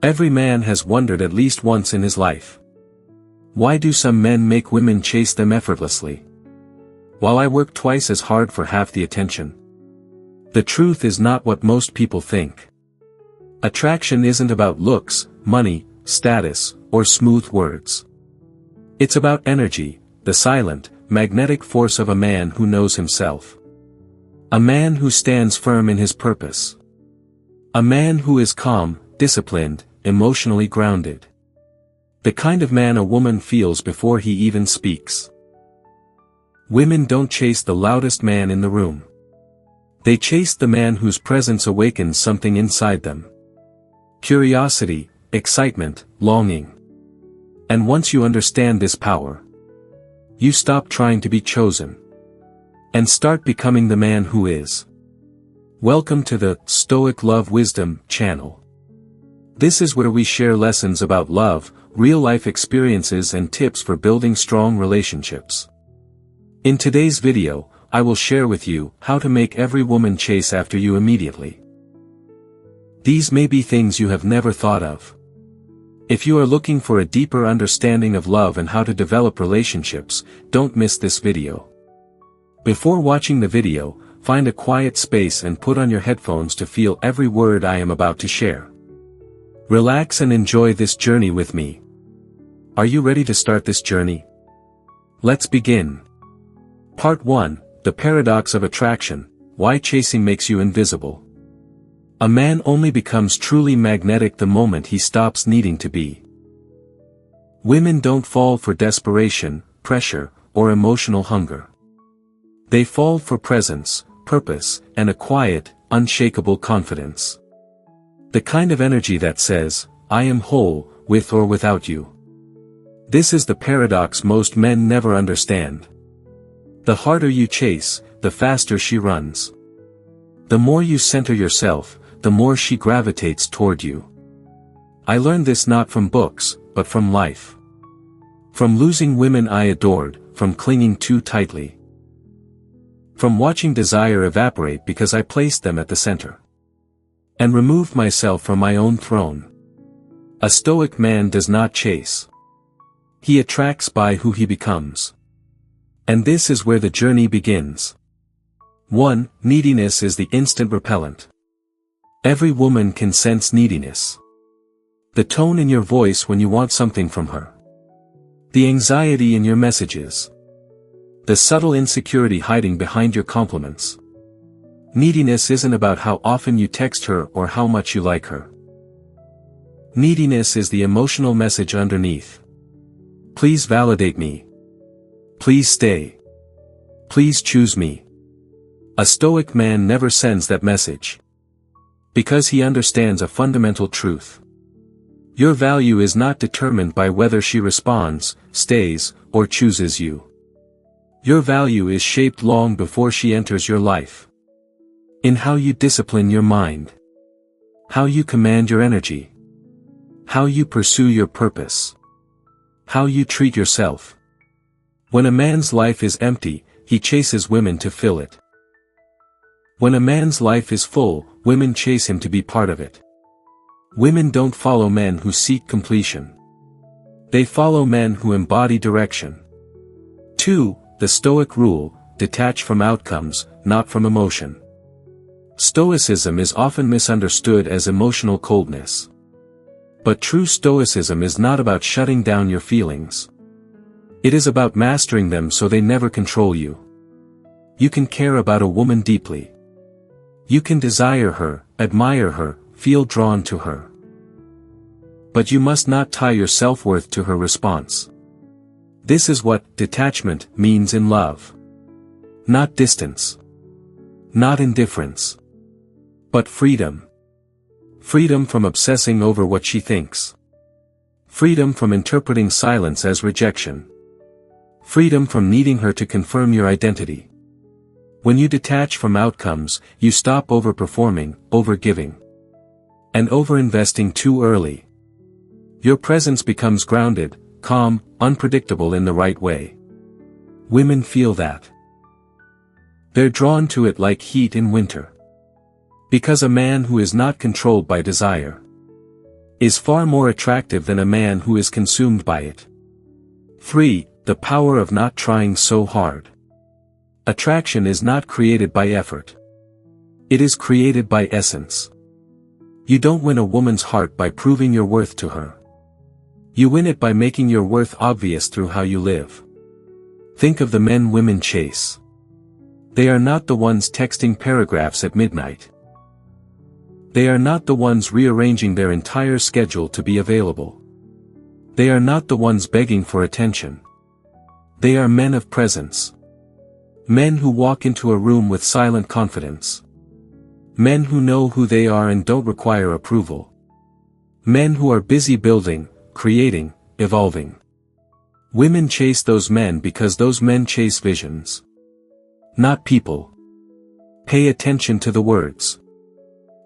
Every man has wondered at least once in his life. Why do some men make women chase them effortlessly, while I work twice as hard for half the attention? The truth is not what most people think. Attraction isn't about looks, money, status, or smooth words. It's about energy, the silent, magnetic force of a man who knows himself. A man who stands firm in his purpose. A man who is calm, disciplined, emotionally grounded. The kind of man a woman feels before he even speaks. Women don't chase the loudest man in the room. They chase the man whose presence awakens something inside them. Curiosity, excitement, longing. And once you understand this power, you stop trying to be chosen, and start becoming the man who is. Welcome to the Stoic Love Wisdom channel. This is where we share lessons about love, real-life experiences and tips for building strong relationships. In today's video, I will share with you how to make every woman chase after you immediately. These may be things you have never thought of. If you are looking for a deeper understanding of love and how to develop relationships, don't miss this video. Before watching the video, find a quiet space and put on your headphones to feel every word I am about to share. Relax and enjoy this journey with me. Are you ready to start this journey? Let's begin. Part 1, The Paradox of Attraction, Why Chasing Makes You Invisible. A man only becomes truly magnetic the moment he stops needing to be. Women don't fall for desperation, pressure, or emotional hunger. They fall for presence, purpose, and a quiet, unshakable confidence. The kind of energy that says, I am whole, with or without you. This is the paradox most men never understand. The harder you chase, the faster she runs. The more you center yourself, the more she gravitates toward you. I learned this not from books, but from life. From losing women I adored, from clinging too tightly. From watching desire evaporate because I placed them at the center. And removed myself from my own throne. A Stoic man does not chase. He attracts by who he becomes. And this is where the journey begins. 1. Neediness is the instant repellent. Every woman can sense neediness. The tone in your voice when you want something from her. The anxiety in your messages. The subtle insecurity hiding behind your compliments. Neediness isn't about how often you text her or how much you like her. Neediness is the emotional message underneath. Please validate me. Please stay. Please choose me. A Stoic man never sends that message. Because he understands a fundamental truth. Your value is not determined by whether she responds, stays, or chooses you. Your value is shaped long before she enters your life. In how you discipline your mind. How you command your energy. How you pursue your purpose. How you treat yourself. When a man's life is empty, he chases women to fill it. When a man's life is full, women chase him to be part of it. Women don't follow men who seek completion. They follow men who embody direction. 2. The Stoic rule, detach from outcomes, not from emotion. Stoicism is often misunderstood as emotional coldness. But true Stoicism is not about shutting down your feelings. It is about mastering them so they never control you. You can care about a woman deeply. You can desire her, admire her, feel drawn to her. But you must not tie your self-worth to her response. This is what detachment means in love. Not distance. Not indifference. But freedom. Freedom from obsessing over what she thinks. Freedom from interpreting silence as rejection. Freedom from needing her to confirm your identity. When you detach from outcomes, you stop overperforming, overgiving. And overinvesting too early. Your presence becomes grounded, calm, unpredictable in the right way. Women feel that. They're drawn to it like heat in winter. Because a man who is not controlled by desire is far more attractive than a man who is consumed by it. 3. The power of not trying so hard. Attraction is not created by effort. It is created by essence. You don't win a woman's heart by proving your worth to her. You win it by making your worth obvious through how you live. Think of the men women chase. They are not the ones texting paragraphs at midnight. They are not the ones rearranging their entire schedule to be available. They are not the ones begging for attention. They are men of presence. Men who walk into a room with silent confidence. Men who know who they are and don't require approval. Men who are busy building, creating, evolving. Women chase those men because those men chase visions. Not people. Pay attention to the words.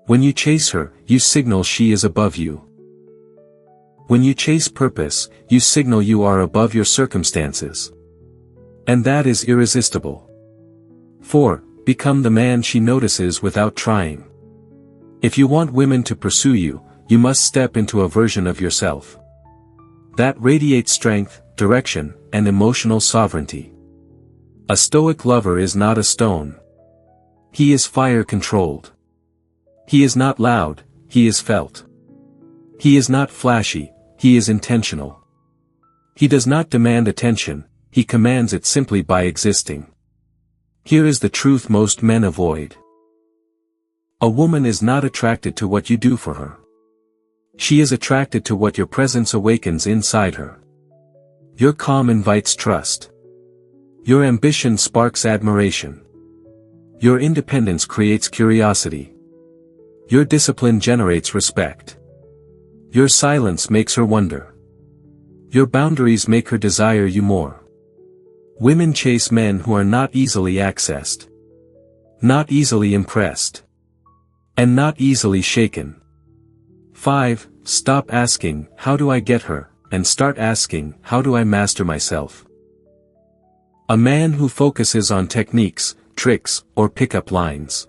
When you chase her, you signal she is above you. When you chase purpose, you signal you are above your circumstances. And that is irresistible. 4. Become the man she notices without trying. If you want women to pursue you, you must step into a version of yourself that radiates strength, direction, and emotional sovereignty. A Stoic lover is not a stone. He is fire-controlled. He is not loud, he is felt. He is not flashy, he is intentional. He does not demand attention, he commands it simply by existing. Here is the truth most men avoid. A woman is not attracted to what you do for her. She is attracted to what your presence awakens inside her. Your calm invites trust. Your ambition sparks admiration. Your independence creates curiosity. Your discipline generates respect. Your silence makes her wonder. Your boundaries make her desire you more. Women chase men who are not easily accessed, not easily impressed, and not easily shaken. 5. Stop asking, how do I get her, and start asking, how do I master myself? A man who focuses on techniques, tricks, or pickup lines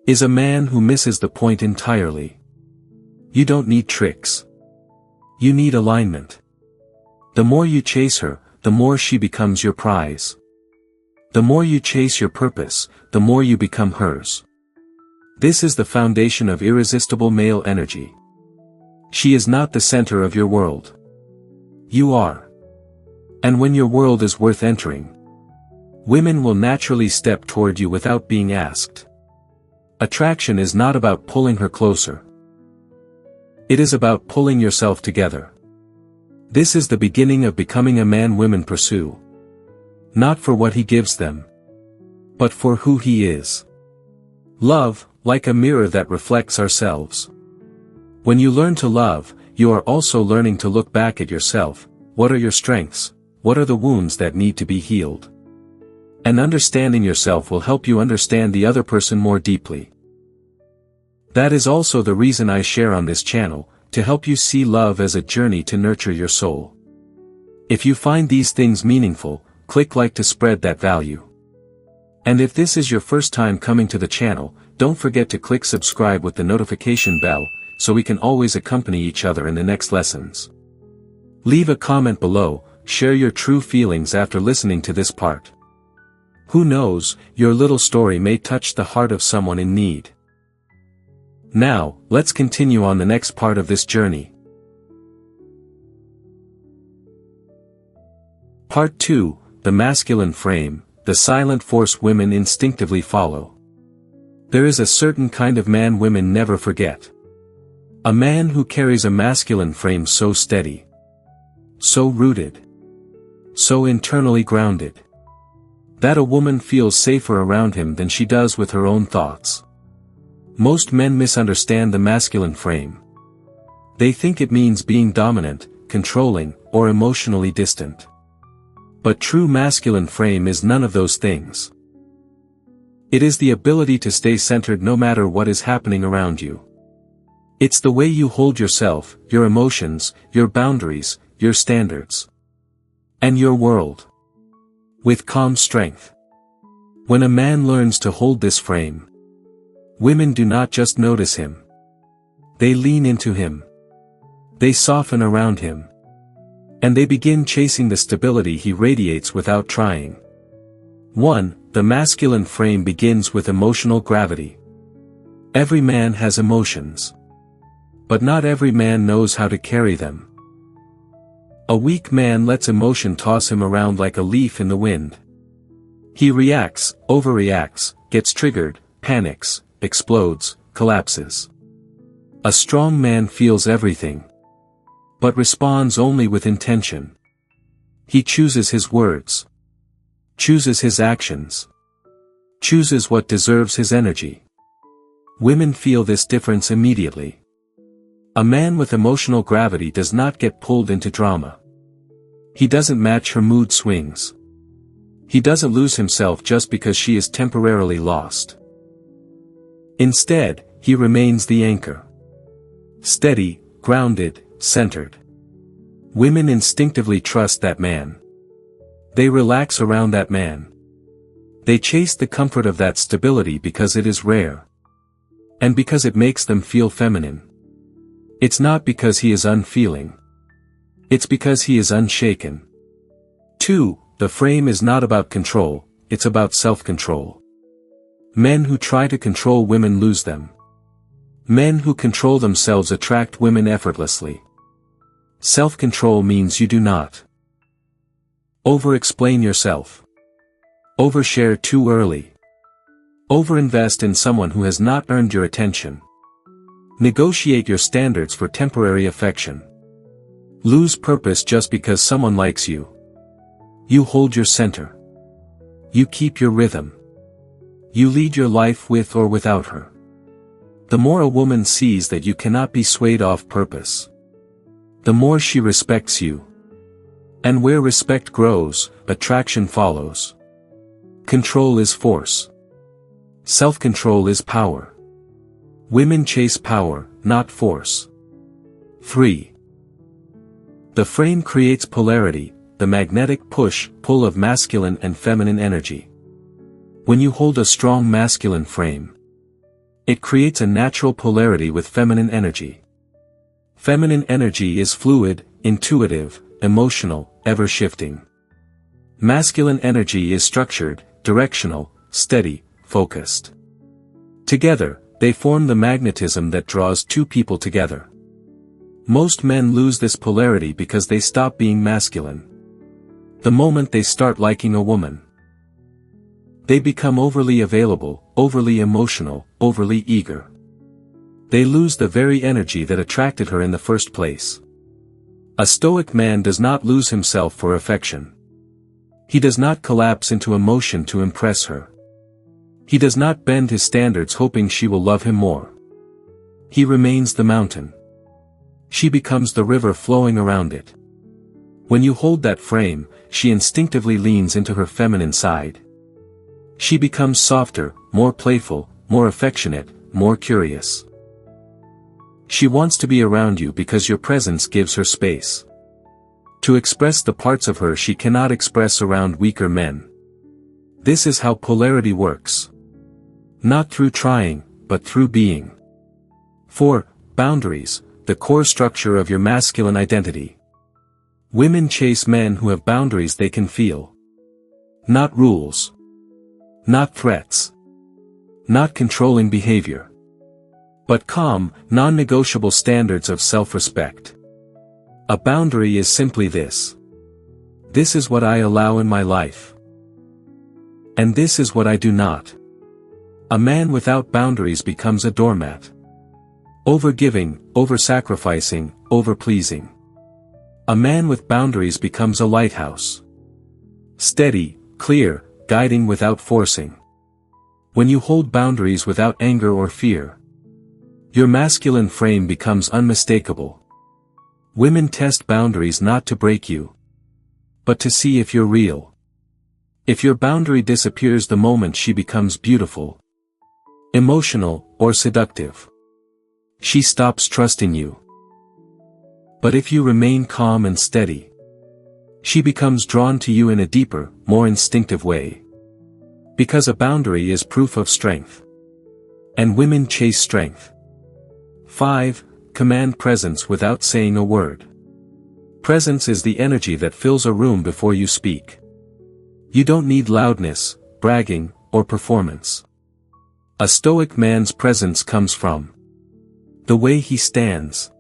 is a man who misses the point entirely. You don't need tricks. You need alignment. The more you chase her, the more she becomes your prize. The more you chase your purpose, the more you become hers. This is the foundation of irresistible male energy. She is not the center of your world. You are. And when your world is worth entering, women will naturally step toward you without being asked. Attraction is not about pulling her closer. It is about pulling yourself together. This is the beginning of becoming a man women pursue. Not for what he gives them, but for who he is. Love, like a mirror that reflects ourselves. When you learn to love, you are also learning to look back at yourself. What are your strengths? What are the wounds that need to be healed? And understanding yourself will help you understand the other person more deeply. That is also the reason I share on this channel, to help you see love as a journey to nurture your soul. If you find these things meaningful, click like to spread that value. And if this is your first time coming to the channel, don't forget to click subscribe with the notification bell, so we can always accompany each other in the next lessons. Leave a comment below, share your true feelings after listening to this part. Who knows, your little story may touch the heart of someone in need. Now, let's continue on the next part of this journey. Part 2, the masculine frame, the silent force women instinctively follow. There is a certain kind of man women never forget. A man who carries a masculine frame so steady, so rooted, so internally grounded, that a woman feels safer around him than she does with her own thoughts. Most men misunderstand the masculine frame. They think it means being dominant, controlling, or emotionally distant. But true masculine frame is none of those things. It is the ability to stay centered no matter what is happening around you. It's the way you hold yourself, your emotions, your boundaries, your standards, and your world, with calm strength. When a man learns to hold this frame, women do not just notice him. They lean into him. They soften around him. And they begin chasing the stability he radiates without trying. 1. The masculine frame begins with emotional gravity. Every man has emotions. But not every man knows how to carry them. A weak man lets emotion toss him around like a leaf in the wind. He reacts, overreacts, gets triggered, panics, explodes, collapses. A strong man feels everything. But responds only with intention. He chooses his words. Chooses his actions. Chooses what deserves his energy. Women feel this difference immediately. A man with emotional gravity does not get pulled into drama. He doesn't match her mood swings. He doesn't lose himself just because she is temporarily lost. Instead, he remains the anchor. Steady, grounded, centered. Women instinctively trust that man. They relax around that man. They chase the comfort of that stability because it is rare. And because it makes them feel feminine. It's not because he is unfeeling. It's because he is unshaken. 2. The frame is not about control, it's about self-control. Men who try to control women lose them. Men who control themselves attract women effortlessly. Self-control means you do not over-explain yourself. Overshare too early. Overinvest in someone who has not earned your attention. Negotiate your standards for temporary affection. Lose purpose just because someone likes you. You hold your center. You keep your rhythm. You lead your life with or without her. The more a woman sees that you cannot be swayed off purpose, the more she respects you. And where respect grows, attraction follows. Control is force. Self-control is power. Women chase power, not force. 3. The frame creates polarity, the magnetic push-pull of masculine and feminine energy. When you hold a strong masculine frame, it creates a natural polarity with feminine energy. Feminine energy is fluid, intuitive, emotional, ever-shifting. Masculine energy is structured, directional, steady, focused. Together, they form the magnetism that draws two people together. Most men lose this polarity because they stop being masculine. The moment they start liking a woman, they become overly available, overly emotional, overly eager. They lose the very energy that attracted her in the first place. A Stoic man does not lose himself for affection. He does not collapse into emotion to impress her. He does not bend his standards hoping she will love him more. He remains the mountain. She becomes the river flowing around it. When you hold that frame, she instinctively leans into her feminine side. She becomes softer, more playful, more affectionate, more curious. She wants to be around you because your presence gives her space to express the parts of her she cannot express around weaker men. This is how polarity works. Not through trying, but through being. 4. Boundaries, the core structure of your masculine identity. Women chase men who have boundaries they can feel. Not rules. Not threats. Not controlling behavior. But calm, non-negotiable standards of self-respect. A boundary is simply this. This is what I allow in my life. And this is what I do not. A man without boundaries becomes a doormat. Over-giving, over-sacrificing, over-pleasing. A man with boundaries becomes a lighthouse. Steady, clear, guiding without forcing. When you hold boundaries without anger or fear, your masculine frame becomes unmistakable. Women test boundaries not to break you, but to see if you're real. If your boundary disappears the moment she becomes beautiful, emotional, or seductive, she stops trusting you. But if you remain calm and steady, she becomes drawn to you in a deeper, more instinctive way. Because a boundary is proof of strength. And women chase strength. 5. command presence without saying a word. Presence is the energy that fills a room before you speak. You don't need loudness, bragging, or performance. A Stoic man's presence comes from the way he stands,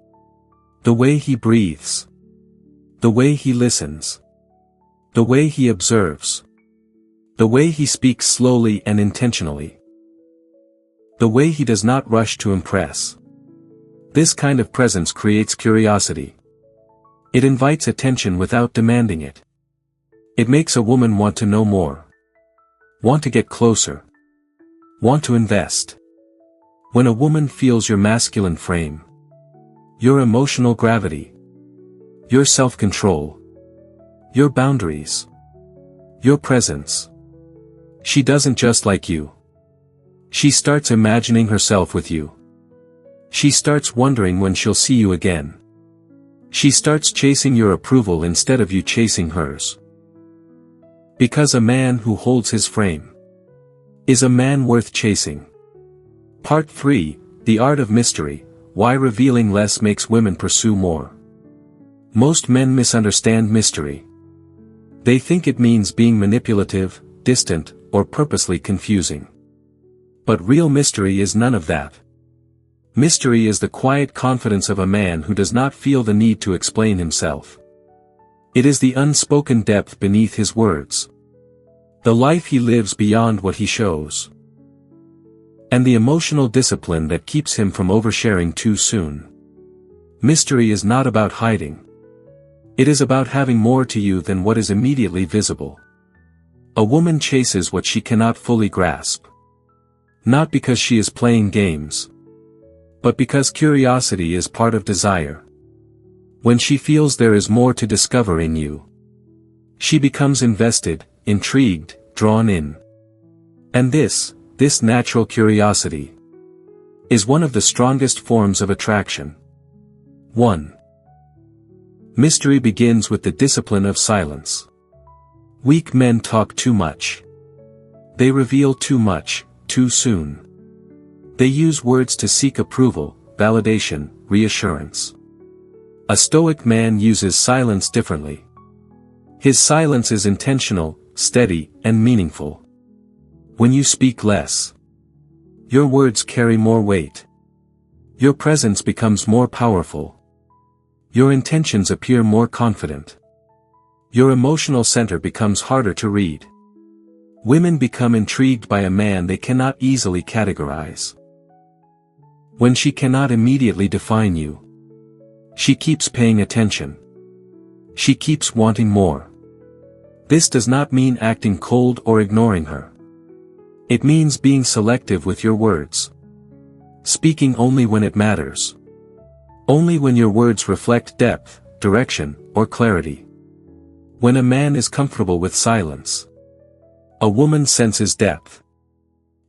the way he breathes, the way he listens, the way he observes, the way he speaks slowly and intentionally, the way he does not rush to impress. This kind of presence creates curiosity. It invites attention without demanding it. It makes a woman want to know more, want to get closer, want to invest. When a woman feels your masculine frame, your emotional gravity, your self-control, your boundaries, your presence, she doesn't just like you. She starts imagining herself with you. She starts wondering when she'll see you again. She starts chasing your approval instead of you chasing hers. Because a man who holds his frame is a man worth chasing. Part 3, The Art of Mystery, Why Revealing Less Makes Women Pursue More. Most men misunderstand mystery. They think it means being manipulative, distant, or purposely confusing. But real mystery is none of that. Mystery is the quiet confidence of a man who does not feel the need to explain himself. It is the unspoken depth beneath his words. The life he lives beyond what he shows. And the emotional discipline that keeps him from oversharing too soon. Mystery is not about hiding. It is about having more to you than what is immediately visible. A woman chases what she cannot fully grasp. Not because she is playing games, but because curiosity is part of desire. When she feels there is more to discover in you, she becomes invested, intrigued, drawn in. And this natural curiosity, is one of the strongest forms of attraction. 1. Mystery begins with the discipline of silence. Weak men talk too much. They reveal too much, too soon. They use words to seek approval, validation, reassurance. A Stoic man uses silence differently. His silence is intentional, steady, and meaningful. When you speak less, your words carry more weight. Your presence becomes more powerful. Your intentions appear more confident. Your emotional center becomes harder to read. Women become intrigued by a man they cannot easily categorize. When she cannot immediately define you, she keeps paying attention. She keeps wanting more. This does not mean acting cold or ignoring her. It means being selective with your words. Speaking only when it matters. Only when your words reflect depth, direction, or clarity. When a man is comfortable with silence, a woman senses depth.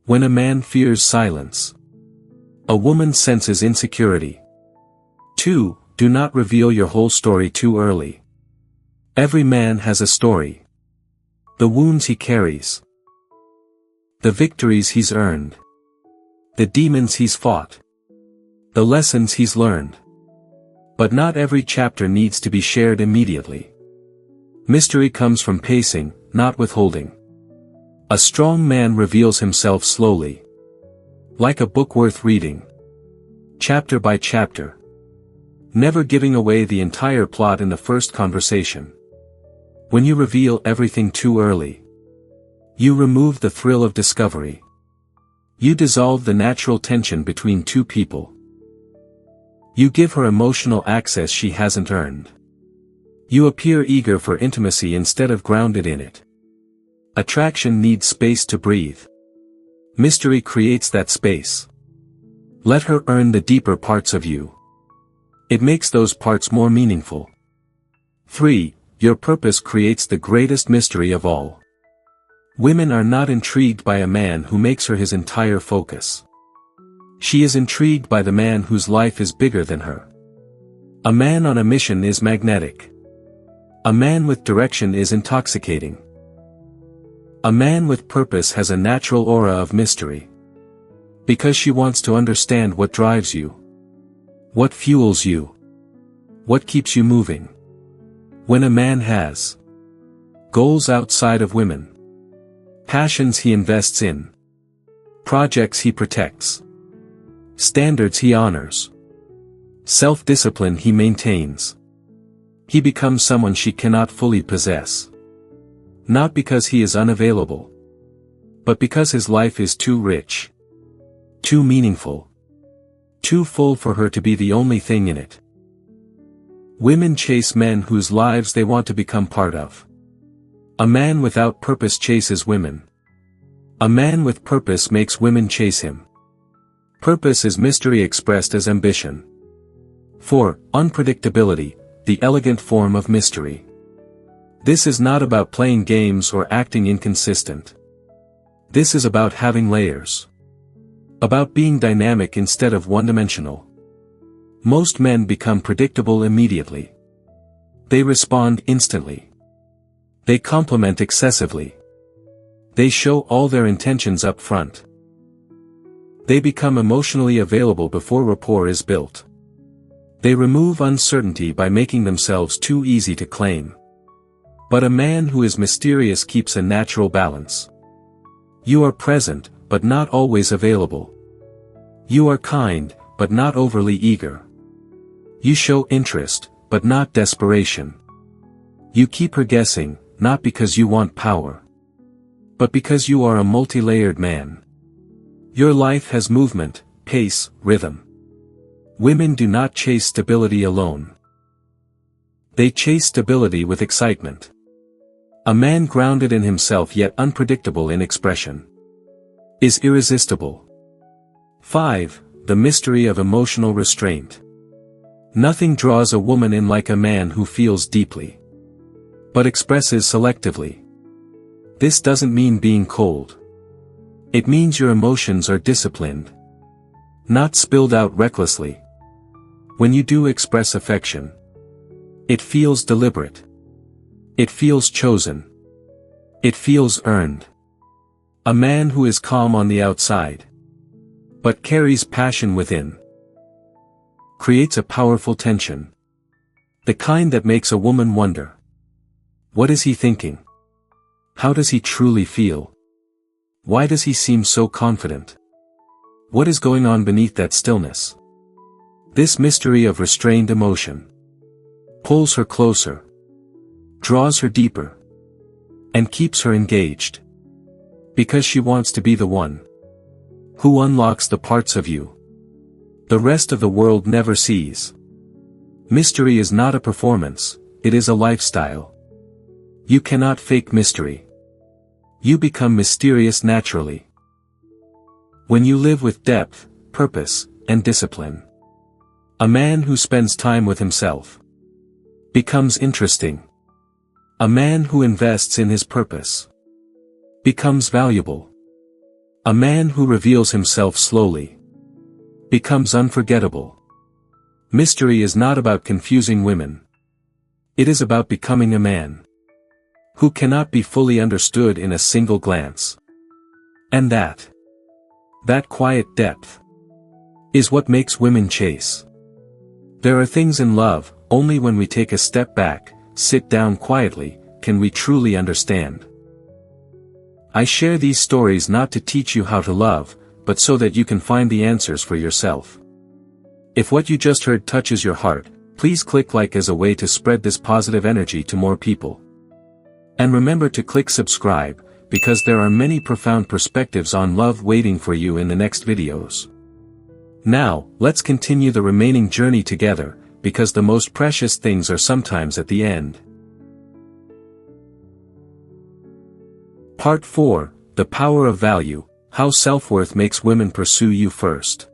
When a man fears silence, a woman senses insecurity. 2. Do not reveal your whole story too early. Every man has a story. The wounds he carries. The victories he's earned. The demons he's fought. The lessons he's learned. But not every chapter needs to be shared immediately. Mystery comes from pacing, not withholding. A strong man reveals himself slowly. Like a book worth reading. Chapter by chapter. Never giving away the entire plot in the first conversation. When you reveal everything too early, you remove the thrill of discovery. You dissolve the natural tension between two people. You give her emotional access she hasn't earned. You appear eager for intimacy instead of grounded in it. Attraction needs space to breathe. Mystery creates that space. Let her earn the deeper parts of you. It makes those parts more meaningful. 3. Your purpose creates the greatest mystery of all. Women are not intrigued by a man who makes her his entire focus. She is intrigued by the man whose life is bigger than her. A man on a mission is magnetic. A man with direction is intoxicating. A man with purpose has a natural aura of mystery. Because she wants to understand what drives you. What fuels you? What keeps you moving? When a man has goals outside of women, passions he invests in, projects he protects, standards he honors, self-discipline he maintains, he becomes someone she cannot fully possess. Not because he is unavailable, but because his life is too rich, too meaningful, too full for her to be the only thing in it. Women chase men whose lives they want to become part of. A man without purpose chases women. A man with purpose makes women chase him. Purpose is mystery expressed as ambition. 4. Unpredictability, the elegant form of mystery. This is not about playing games or acting inconsistent. This is about having layers. About being dynamic instead of one-dimensional. Most men become predictable immediately. They respond instantly. They compliment excessively. They show all their intentions up front. They become emotionally available before rapport is built. They remove uncertainty by making themselves too easy to claim. But a man who is mysterious keeps a natural balance. You are present, but not always available. You are kind, but not overly eager. You show interest, but not desperation. You keep her guessing, not because you want power, but because you are a multi-layered man. Your life has movement, pace, rhythm. Women do not chase stability alone. They chase stability with excitement. A man grounded in himself yet unpredictable in expression is irresistible. 5. The mystery of emotional restraint. Nothing draws a woman in like a man who feels deeply, but expresses selectively. This doesn't mean being cold. It means your emotions are disciplined, not spilled out recklessly. When you do express affection, it feels deliberate. It feels chosen. It feels earned. A man who is calm on the outside, but carries passion within, creates a powerful tension. The kind that makes a woman wonder. What is he thinking? How does he truly feel? Why does he seem so confident? What is going on beneath that stillness? This mystery of restrained emotion pulls her closer, draws her deeper, and keeps her engaged. Because she wants to be the one who unlocks the parts of you the rest of the world never sees. Mystery is not a performance, it is a lifestyle. You cannot fake mystery. You become mysterious naturally. When you live with depth, purpose, and discipline. A man who spends time with himself becomes interesting. A man who invests in his purpose becomes valuable. A man who reveals himself slowly becomes unforgettable. Mystery is not about confusing women. It is about becoming a man who cannot be fully understood in a single glance. And that quiet depth is what makes women chase. There are things in love, only when we take a step back, sit down quietly, can we truly understand. I share these stories not to teach you how to love, but so that you can find the answers for yourself. If what you just heard touches your heart, please click like as a way to spread this positive energy to more people. And remember to click subscribe, because there are many profound perspectives on love waiting for you in the next videos. Now, let's continue the remaining journey together, because the most precious things are sometimes at the end. Part 4, The Power of Value, How Self-Worth Makes Women Pursue You First.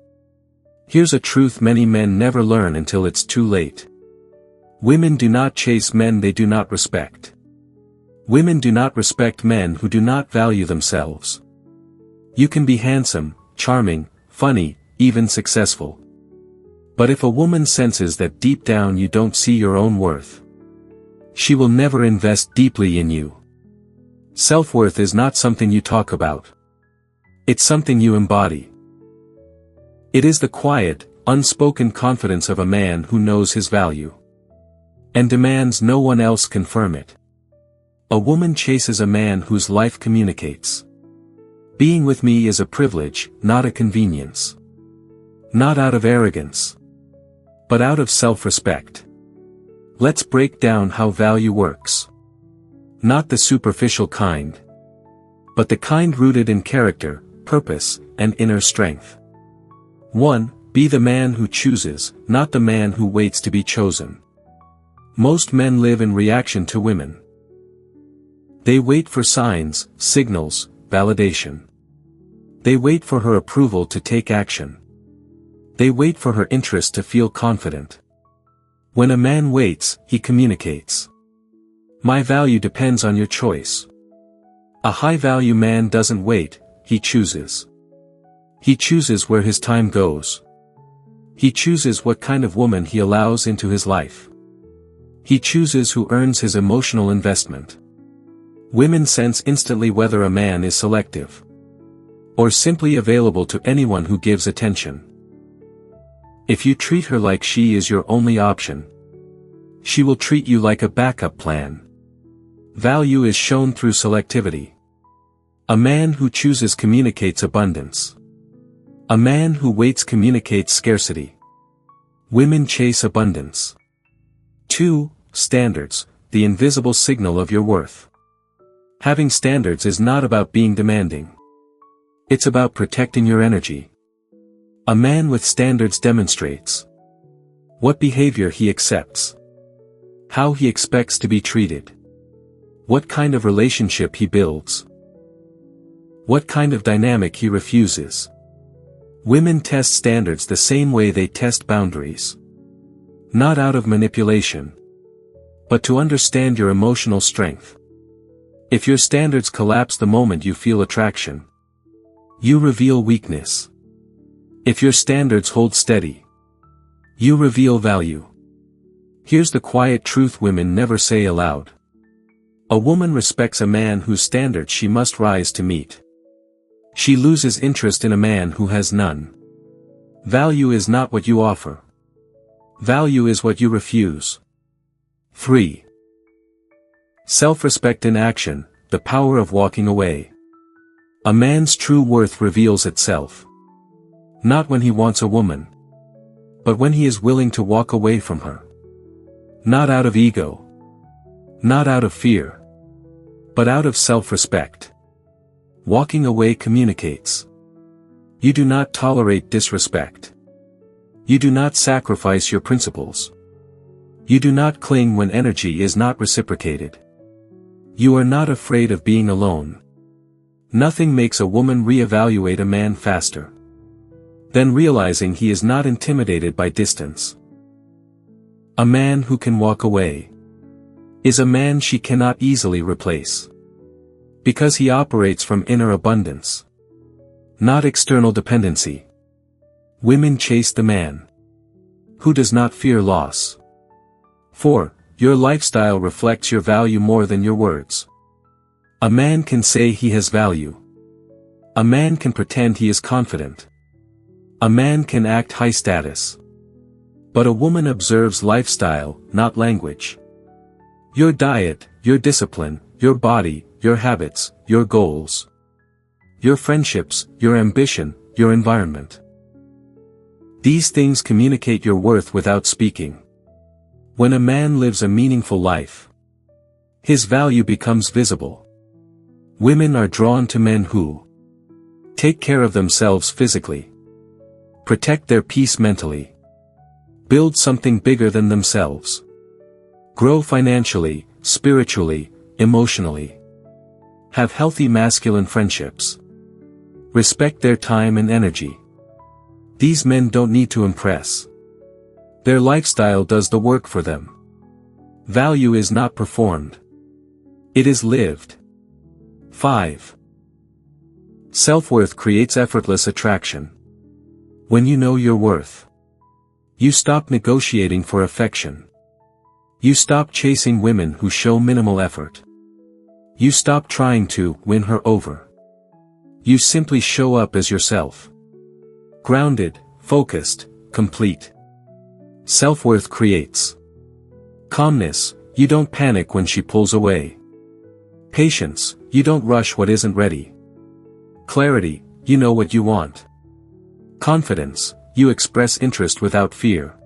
Here's a truth many men never learn until it's too late. Women do not chase men they do not respect. Women do not respect men who do not value themselves. You can be handsome, charming, funny, even successful. But if a woman senses that deep down you don't see your own worth, she will never invest deeply in you. Self-worth is not something you talk about. It's something you embody. It is the quiet, unspoken confidence of a man who knows his value and demands no one else confirm it. A woman chases a man whose life communicates. Being with me is a privilege, not a convenience. Not out of arrogance, but out of self-respect. Let's break down how value works. Not the superficial kind, but the kind rooted in character, purpose, and inner strength. 1. Be the man who chooses, not the man who waits to be chosen. Most men live in reaction to women. They wait for signs, signals, validation. They wait for her approval to take action. They wait for her interest to feel confident. When a man waits, he communicates. My value depends on your choice. A high-value man doesn't wait, he chooses. He chooses where his time goes. He chooses what kind of woman he allows into his life. He chooses who earns his emotional investment. Women sense instantly whether a man is selective or simply available to anyone who gives attention. If you treat her like she is your only option, she will treat you like a backup plan. Value is shown through selectivity. A man who chooses communicates abundance. A man who waits communicates scarcity. Women chase abundance. 2. Standards, the invisible signal of your worth. Having standards is not about being demanding. It's about protecting your energy. A man with standards demonstrates what behavior he accepts, how he expects to be treated, what kind of relationship he builds, what kind of dynamic he refuses. Women test standards the same way they test boundaries. Not out of manipulation, but to understand your emotional strength. If your standards collapse the moment you feel attraction, you reveal weakness. If your standards hold steady, you reveal value. Here's the quiet truth women never say aloud. A woman respects a man whose standards she must rise to meet. She loses interest in a man who has none. Value is not what you offer. Value is what you refuse. 3. Self-respect in action, the power of walking away. A man's true worth reveals itself. Not when he wants a woman, but when he is willing to walk away from her. Not out of ego. Not out of fear. But out of self-respect. Walking away communicates. You do not tolerate disrespect. You do not sacrifice your principles. You do not cling when energy is not reciprocated. You are not afraid of being alone. Nothing makes a woman reevaluate a man faster than realizing he is not intimidated by distance. A man who can walk away is a man she cannot easily replace, because he operates from inner abundance, not external dependency. Women chase the man who does not fear loss. 4. Your lifestyle reflects your value more than your words. A man can say he has value. A man can pretend he is confident. A man can act high status. But a woman observes lifestyle, not language. Your diet, your discipline, your body, your habits, your goals. Your friendships, your ambition, your environment. These things communicate your worth without speaking. When a man lives a meaningful life, his value becomes visible. Women are drawn to men who take care of themselves physically, protect their peace mentally, build something bigger than themselves, grow financially, spiritually, emotionally, have healthy masculine friendships, respect their time and energy. These men don't need to impress. Their lifestyle does the work for them. Value is not performed. It is lived. 5. Self-worth creates effortless attraction. When you know your worth, you stop negotiating for affection. You stop chasing women who show minimal effort. You stop trying to win her over. You simply show up as yourself. Grounded, focused, complete. Self-worth creates calmness, you don't panic when she pulls away. Patience, you don't rush what isn't ready. Clarity, you know what you want. Confidence, you express interest without fear.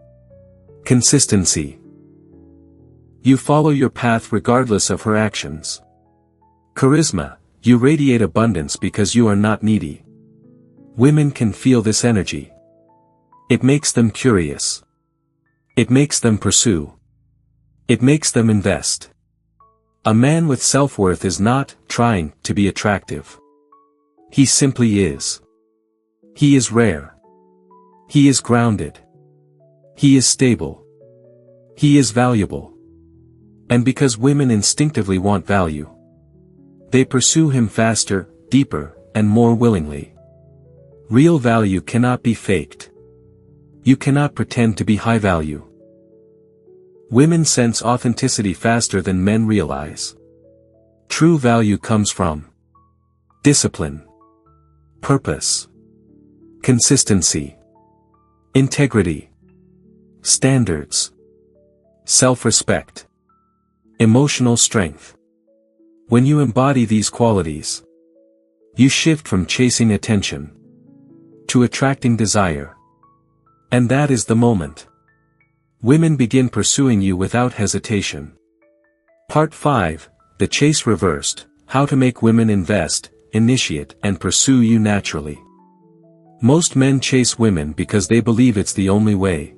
Consistency, you follow your path regardless of her actions. Charisma, you radiate abundance because you are not needy. Women can feel this energy. It makes them curious. It makes them pursue. It makes them invest. A man with self-worth is not trying to be attractive. He simply is. He is rare. He is grounded. He is stable. He is valuable. And because women instinctively want value, they pursue him faster, deeper, and more willingly. Real value cannot be faked. You cannot pretend to be high value. Women sense authenticity faster than men realize. True value comes from discipline, purpose, consistency, integrity, standards, self-respect, emotional strength. When you embody these qualities, you shift from chasing attention to attracting desire. And that is the moment women begin pursuing you without hesitation. Part 5, The Chase Reversed, How to Make Women Invest, Initiate and Pursue You Naturally. Most men chase women because they believe it's the only way.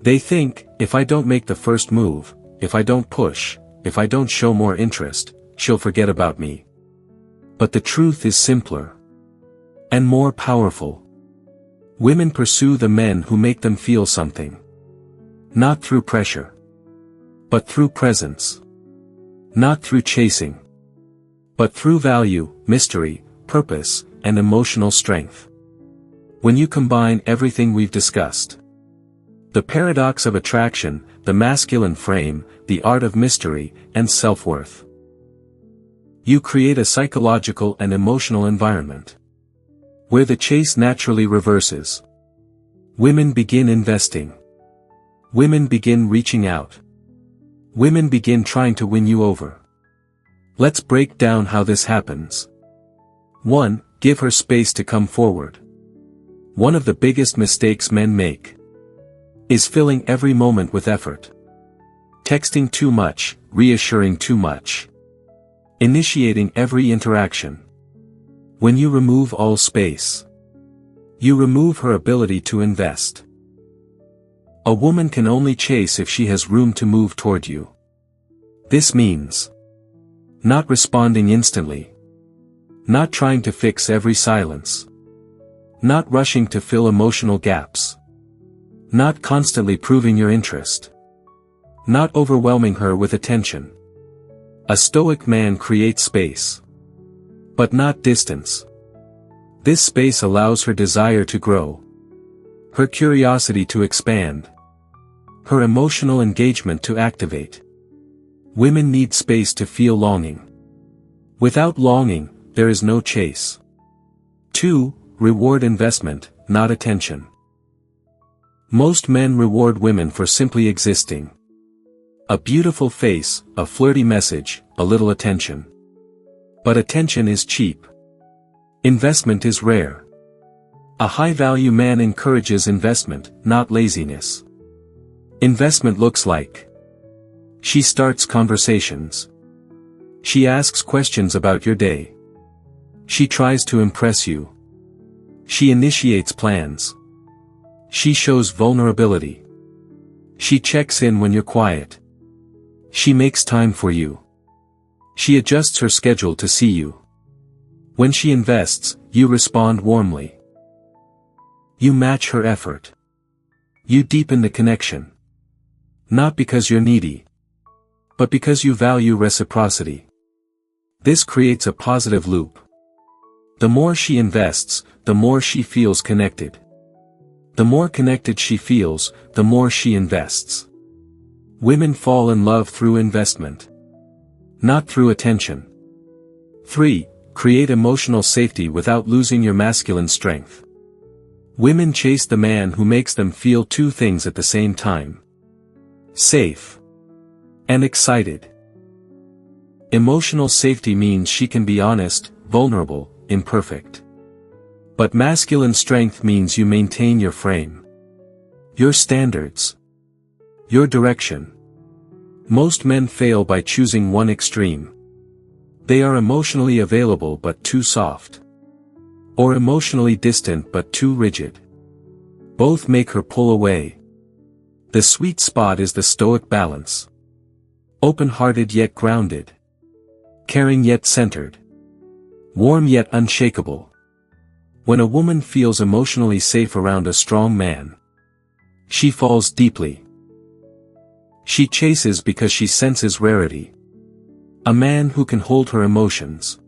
They think, if I don't make the first move, if I don't push, if I don't show more interest, she'll forget about me. But the truth is simpler and more powerful. Women pursue the men who make them feel something. Not through pressure, but through presence. Not through chasing, but through value, mystery, purpose, and emotional strength. When you combine everything we've discussed, the paradox of attraction, the masculine frame, the art of mystery, and self-worth, you create a psychological and emotional environment where the chase naturally reverses. Women begin investing. Women begin reaching out. Women begin trying to win you over. Let's break down how this happens. 1. Give her space to come forward. One of the biggest mistakes men make is filling every moment with effort. Texting too much, reassuring too much, initiating every interaction. When you remove all space, you remove her ability to invest. A woman can only chase if she has room to move toward you. This means not responding instantly, not trying to fix every silence, not rushing to fill emotional gaps, not constantly proving your interest, not overwhelming her with attention. A Stoic man creates space, but not distance. This space allows her desire to grow, her curiosity to expand, her emotional engagement to activate. Women need space to feel longing. Without longing, there is no chase. 2. Reward investment, not attention. Most men reward women for simply existing. A beautiful face, a flirty message, a little attention. But attention is cheap. Investment is rare. A high-value man encourages investment, not laziness. Investment looks like: she starts conversations. She asks questions about your day. She tries to impress you. She initiates plans. She shows vulnerability. She checks in when you're quiet. She makes time for you. She adjusts her schedule to see you. When she invests, you respond warmly. You match her effort. You deepen the connection. Not because you're needy, but because you value reciprocity. This creates a positive loop. The more she invests, the more she feels connected. The more connected she feels, the more she invests. Women fall in love through investment, not through attention. 3. Create emotional safety without losing your masculine strength. Women chase the man who makes them feel two things at the same time: safe and excited. Emotional safety means she can be honest, vulnerable, imperfect. But masculine strength means you maintain your frame, your standards, your direction. Most men fail by choosing one extreme. They are emotionally available but too soft, or emotionally distant but too rigid. Both make her pull away. The sweet spot is the Stoic balance. Open-hearted yet grounded. Caring yet centered. Warm yet unshakable. When a woman feels emotionally safe around a strong man, she falls deeply. She chases because she senses rarity. A man who can hold her emotions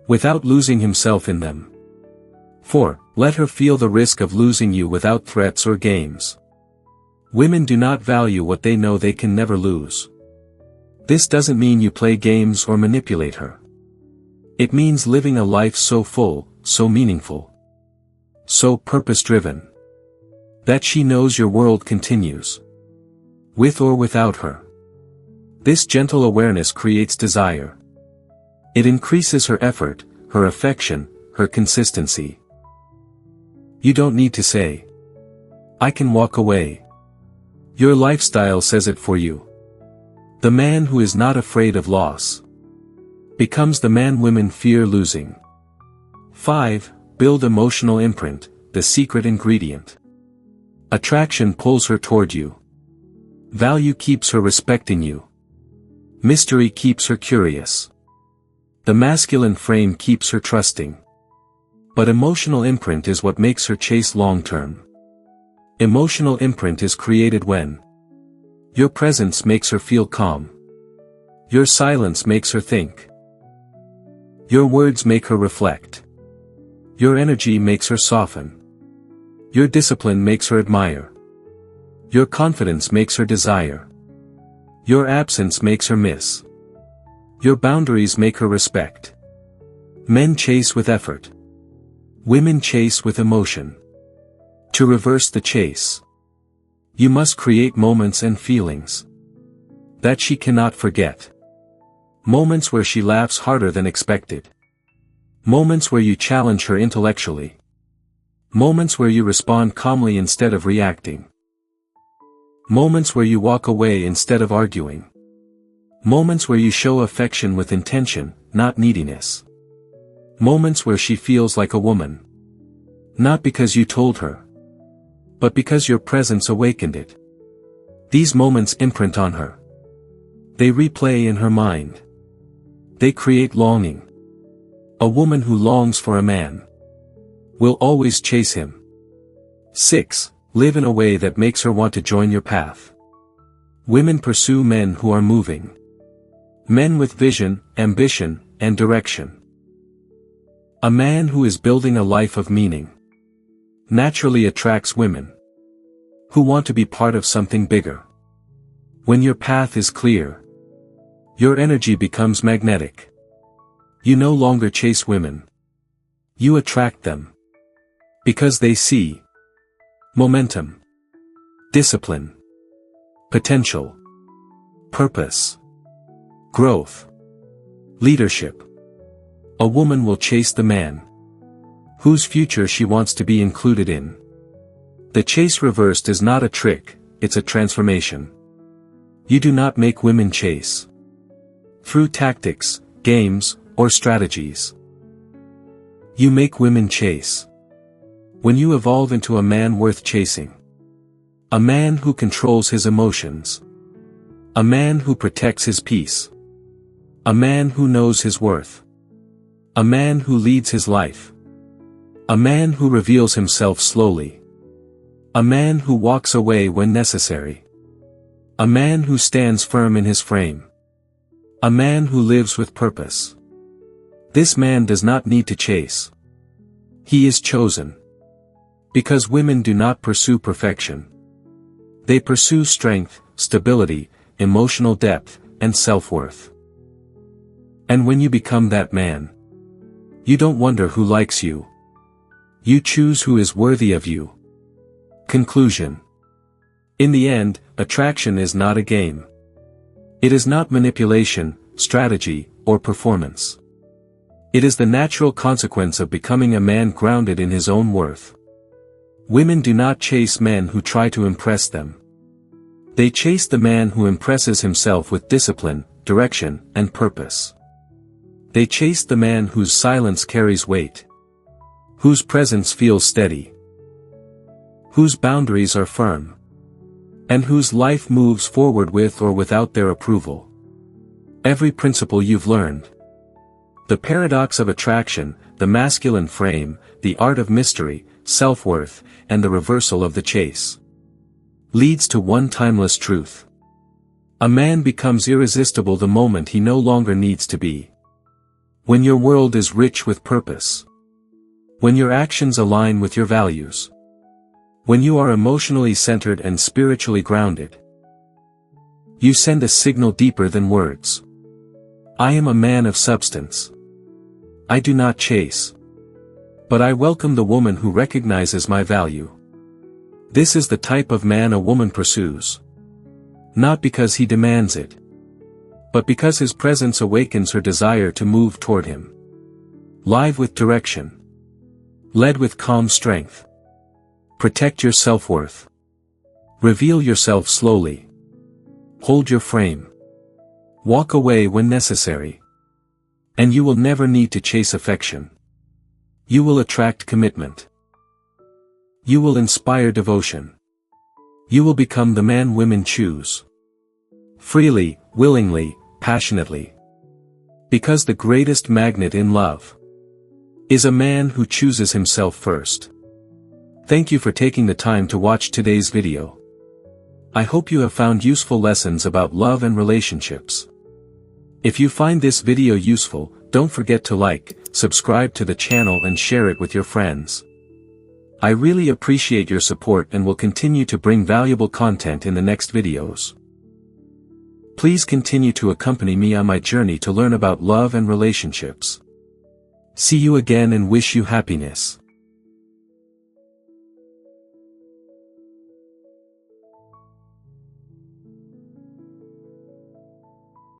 without losing himself in them. 4. Let her feel the risk of losing you without threats or games. Women do not value what they know they can never lose. This doesn't mean you play games or manipulate her. It means living a life so full, so meaningful, so purpose-driven, that she knows your world continues, with or without her. This gentle awareness creates desire. It increases her effort, her affection, her consistency. You don't need to say, "I can walk away." Your lifestyle says it for you. The man who is not afraid of loss becomes the man women fear losing. 5. Build emotional imprint, the secret ingredient. Attraction pulls her toward you. Value keeps her respecting you. Mystery keeps her curious. The masculine frame keeps her trusting. But emotional imprint is what makes her chase long-term. Emotional imprint is created when your presence makes her feel calm. Your silence makes her think. Your words make her reflect. Your energy makes her soften. Your discipline makes her admire. Your confidence makes her desire. Your absence makes her miss. Your boundaries make her respect. Men chase with effort. Women chase with emotion. To reverse the chase, you must create moments and feelings that she cannot forget. Moments where she laughs harder than expected. Moments where you challenge her intellectually. Moments where you respond calmly instead of reacting. Moments where you walk away instead of arguing. Moments where you show affection with intention, not neediness. Moments where she feels like a woman. Not because you told her, but because your presence awakened it. These moments imprint on her. They replay in her mind. They create longing. A woman who longs for a man will always chase him. 6. Live in a way that makes her want to join your path. Women pursue men who are moving. Men with vision, ambition, and direction. A man who is building a life of meaning naturally attracts women who want to be part of something bigger. When your path is clear, your energy becomes magnetic. You no longer chase women. You attract them. Because they see momentum, discipline, potential, purpose, growth, leadership. A woman will chase the man whose future she wants to be included in. The chase reversed is not a trick, it's a transformation. You do not make women chase through tactics, games, or strategies. You make women chase when you evolve into a man worth chasing. A man who controls his emotions. A man who protects his peace. A man who knows his worth. A man who leads his life. A man who reveals himself slowly. A man who walks away when necessary. A man who stands firm in his frame. A man who lives with purpose. This man does not need to chase. He is chosen. Because women do not pursue perfection. They pursue strength, stability, emotional depth, and self-worth. And when you become that man, you don't wonder who likes you. You choose who is worthy of you. Conclusion. In the end, attraction is not a game. It is not manipulation, strategy, or performance. It is the natural consequence of becoming a man grounded in his own worth. Women do not chase men who try to impress them. They chase the man who impresses himself with discipline, direction, and purpose. They chase the man whose silence carries weight, whose presence feels steady, whose boundaries are firm, and whose life moves forward with or without their approval. Every principle you've learned. The paradox of attraction, the masculine frame, the art of mystery, self-worth, and the reversal of the chase, leads to one timeless truth. A man becomes irresistible the moment he no longer needs to be. When your world is rich with purpose. When your actions align with your values. When you are emotionally centered and spiritually grounded. You send a signal deeper than words. I am a man of substance. I do not chase. But I welcome the woman who recognizes my value. This is the type of man a woman pursues. Not because he demands it, but because his presence awakens her desire to move toward him. Live with direction. Led with calm strength. Protect your self-worth. Reveal yourself slowly. Hold your frame. Walk away when necessary. And you will never need to chase affection. You will attract commitment. You will inspire devotion. You will become the man women choose. Freely, willingly, passionately. Because the greatest magnet in love is a man who chooses himself first. Thank you for taking the time to watch today's video. I hope you have found useful lessons about love and relationships. If you find this video useful, don't forget to like, subscribe to the channel and share it with your friends. I really appreciate your support and will continue to bring valuable content in the next videos. Please continue to accompany me on my journey to learn about love and relationships. See you again and wish you happiness.